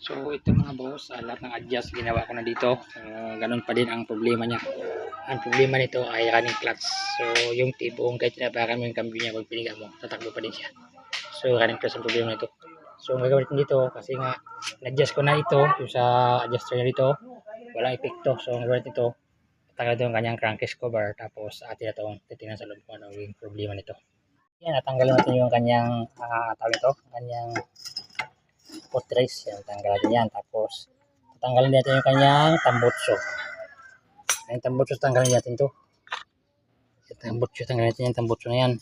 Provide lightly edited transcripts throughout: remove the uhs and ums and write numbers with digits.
So ito mga boss, lahat ng adjust ginawa ko na dito. Ganun pa din ang problema niya. Ang problema nito ay running clutch. So yung tipong kahit tinapakan mo yung cambio niya, pag piniga mo, tatakbo pa din siya. So running clutch ang problema nito. So ang gagawin natin dito, kasi nga na-adjust ko na ito, yung sa adjuster niya dito, walang epekto. So ang gagawin ito, tatanggal ito yung kanyang crankcase cover, tapos atin na itong titingnan sa loob kung ano yung problema nito. Yan, natanggalin natin yung kanyang tawag ito, kanyang footrace. Yan, tanggalin natin yan. Tapos tatanggalin natin yung kanyang tambutso. Yung tambutso, tanggalin natin to. Yung tambutso, tanggalin natin yung tambutso na yan.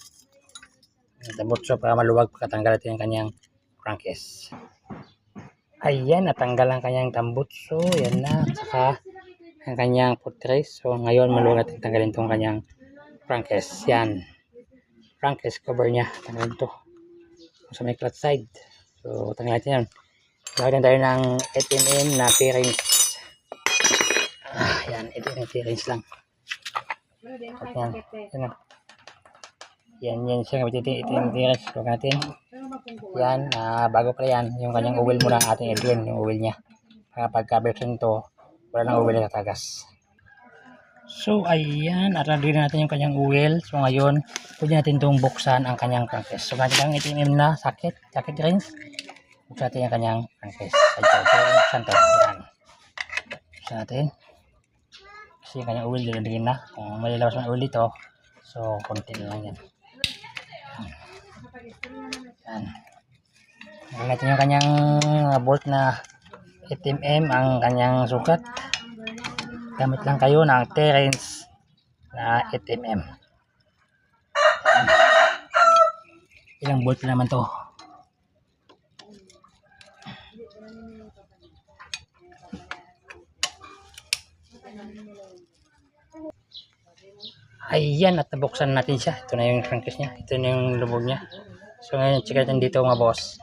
Yung tambutso para maluwag, katanggal natin yung kanyang crankcase. Ayan, natanggal ang kanyang tambutso. Yan na, saka ang kanyang footrace. So ngayon maluwag natin tanggalin itong kanyang crankcase. Yan, crankcase cover niya, tanggalin to sa may clutch side. So tanggalin natin yan. Gagawin tayo ng 8mm na bearings. Yan, 8mm bearings lang. Yan, yan siya gamitin 8mm bearings. Gagawin natin yan, bago pala yan, yung kanyang oil muna ating i-drain, yung oil niya, para pagka-version to wala nang oil na tatagas. So ayan, at na-drain natin yung kanyang oil. So ngayon pwede natin itong buksan ang kanyang crankcase. So natin ang 8mm na socket rings. Buksan natin yung kanyang crankcase. Buksan to. Yan. Buksan natin. Kasi yung kanyang oil din na. Kung may lalabas ng oil dito, so konti lang yan. Yan. Buksan natin yung kanyang bolt na 8mm ang kanyang sukat. Gamit lang kayo ng Terence na 8mm. Ilang bolt naman to. Ayan, at nabuksan natin siya. Ito na yung crankcase niya. Ito na yung lubog niya. So ngayon, check natin dito mga boss.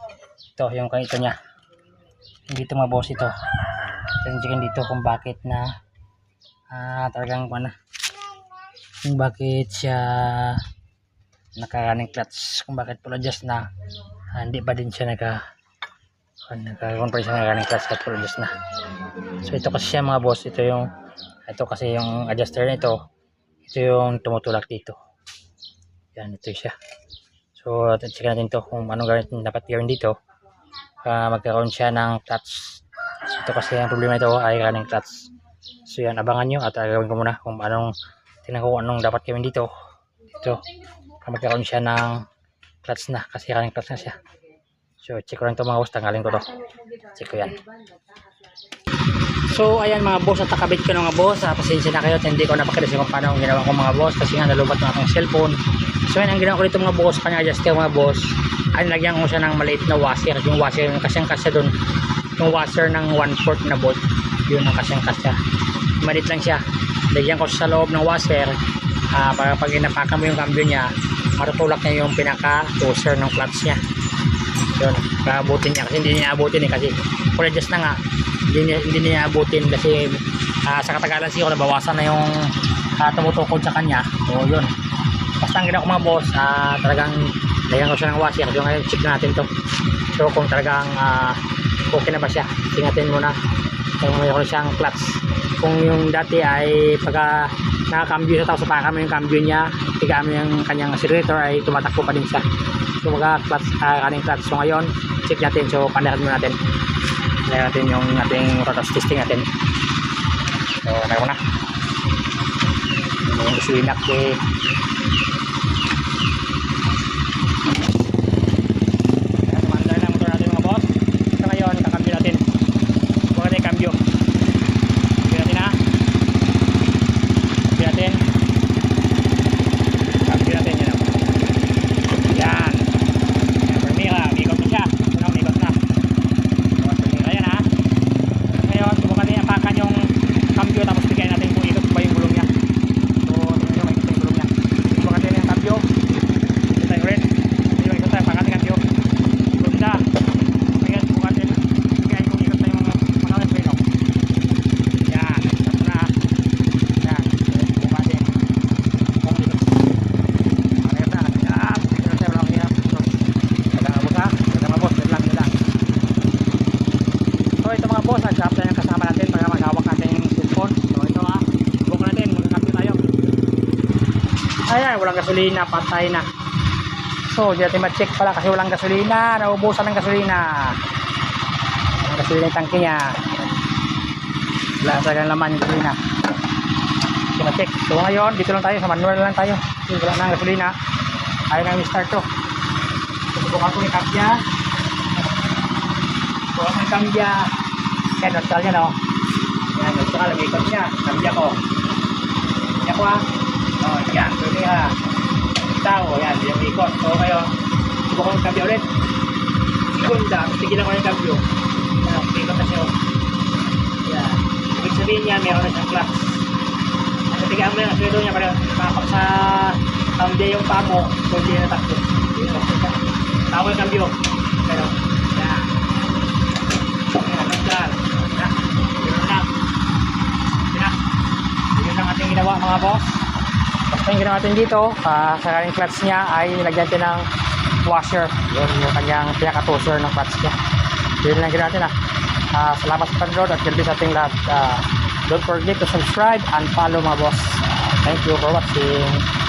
Ito, yung ito niya. Dito mga boss ito. Check dito kung bakit na talagang kung bakit siya naka-running clutch, kung bakit full adjust na, hindi pa din siya naka-convert siya ng running clutch at full adjust na. So ito kasi siya mga boss, ito kasi yung adjuster nito, ito yung tumutulak dito. Yan, ito siya. So check natin to kung anong gawin dapat gawin dito para magkaroon siya ng clutch. Ito kasi ang problema ito ay running clutch. So yan, abangan nyo at gawin ko muna kung tingnan ko anong dapat gawin dito para magkaroon siya ng clutch na, kasi running clutch na siya. So check ko lang ito mga boss, tanggalin ko to. Check ko yan. So ayan mga boss, at nakabit ko na mga boss. Pasensya na kayo at hindi ko napakita kung paano ang ginawa ko mga boss, kasi nga nalubat ng aking cellphone. So yan ang ginawa ko dito mga boss, kanya adjuster mga boss, ay nagyan ko siya ng maliit na washer. Yung washer yung kasyang-kasya doon, yung washer ng 1/4 na bolt, yun ang kasyang-kasya. Maliit lang siya. Lagyan ko sa loob ng washer para pag inapakan mo yung cambio niya, matutulak niya yung pinaka-toaster ng clutch niya. Yun, abutin niya, kasi hindi niya abutin kasi full adjust na nga, hindi niya abutin kasi sa katagalan siguro nabawasan na yung tumutukod sa kanya. So yun, basta ang ginawa ko mga boss, talagang lagyan ko siya ng washer. So ngayon check natin to, so kung talagang okay na ba siya. Tingnan natin muna kung mayroon siyang clutch. Kung yung dati ay pagka nakakambyo siya, tapos pakan mo yung cambio niya, tigaan mo yung kanyang accelerator, ay tumatakbo pa din siya. So mga clutch, running clutch. So ngayon check natin. So pandahan muna natin yung ating rotos testing natin. So nagawa na yung sulinak So ito mga boss, nag-shop tayo ng kasama natin para maghawak natin yung cellphone. So ito subukan natin, magkakapyo tayo. Ayan, walang gasolina, patay na. So di natin ma-check pala kasi walang gasolina, naubusan ng gasolina. Ang gasolina yung tangke niya. Wala talagang laman yung gasolina. Di ma-check. So ngayon, dito lang tayo, sa manual lang tayo. Wala na ang gasolina. Ayaw na yung start to. Subukan ko yung kapya. Subukan ko yung kambya. Yan, neutral yan o. Yan, neutral. Lagay ko niya. Kambya ko. Kambya ko ha. O, yan. Tuloy ha. Tao, yan. Yung ikot. So kayo, subukan ko yung kambya ulit. Segunda. Tigilan ko yung kambyo. Yan, ikot na siya o. Yan. Ibig sabihin niya, meron na siyang clutch. Natigaan mo yung aswelo niya para kapag sa kambya yung pamo, so hindi na takbo. Tawag yung kambyo. Pero, yan. Yan, neutral. Yan. Yun lang. Yun lang ating ginawa mga boss. Basta yung ginawa natin dito, sa karing clutch niya ay nilagyan natin ng washer. Yun yung kanyang pinaka-toaster ng clutch niya. Yun lang ginawa natin salamat sa panonood at galbi sa ating lahat. Don't forget to subscribe and follow mga boss. Thank you for watching.